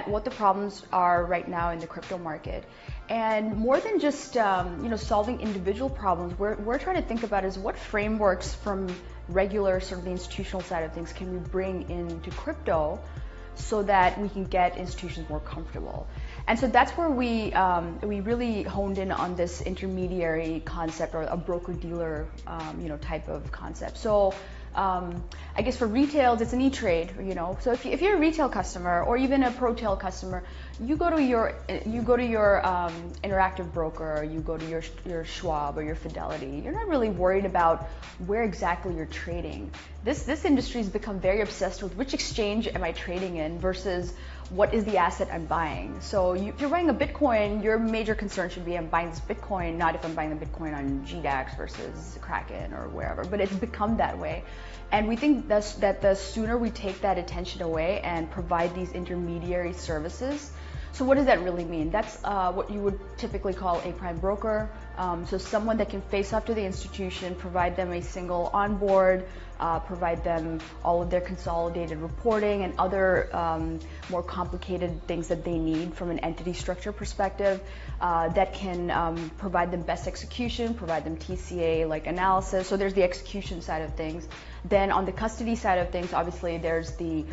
at what the problems are right now in the crypto market. And more than just solving individual problems, we're trying to think about is what frameworks from regular sort of the institutional side of things can we bring into crypto so that we can get institutions more comfortable. And so that's where we really honed in on this intermediary concept, or a broker-dealer type of concept. So I guess for retails, it's an e-trade, So if you're a retail customer or even a pro-tail customer, you go to your interactive broker, you go to your Schwab or your Fidelity. You're not really worried about where exactly you're trading. This industry has become very obsessed with which exchange am I trading in versus what is the asset I'm buying. So if you're buying a Bitcoin, your major concern should be I'm buying this Bitcoin, not if I'm buying the Bitcoin on GDAX versus Kraken or wherever, but it's become that way. And we think that the sooner we take that attention away and provide these intermediary services. So what does that really mean? That's what you would typically call a prime broker. So someone that can face up to the institution, provide them a single onboard, provide them all of their consolidated reporting and other more complicated things that they need from an entity structure perspective, that can provide them best execution, provide them TCA-like analysis. So there's the execution side of things. Then on the custody side of things, obviously there's the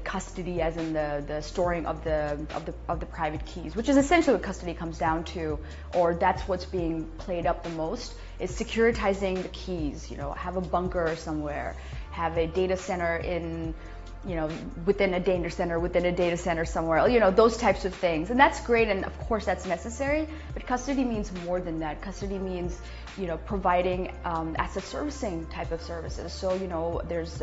custody, as in the storing of the private keys, which is essentially what custody comes down to, or that's what's being played up the most, is securitizing the keys. Have a bunker somewhere, have a data center in, within a data center somewhere, those types of things. And that's great, and of course that's necessary, but custody means more than that. Custody means, providing asset servicing type of services. So, there's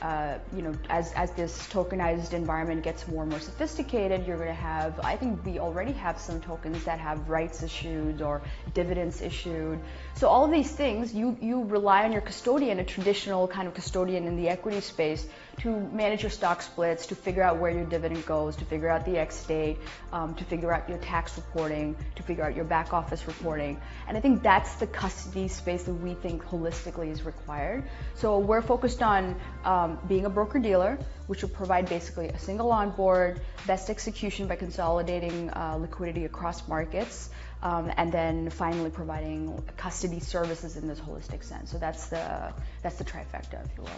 as this tokenized environment gets more and more sophisticated, you're going to have, I think we already have some tokens that have rights issued or dividends issued. So all of these things, you rely on your custodian, a traditional kind of custodian in the equity space, to manage your stock splits, to figure out where your dividend goes, to figure out the X date, to figure out your tax reporting, to figure out your back office reporting. And I think that's the custody space that we think holistically is required. So we're focused on being a broker-dealer, which will provide basically a single onboard, best execution by consolidating liquidity across markets, and then finally providing custody services in this holistic sense. So that's the trifecta, if you will.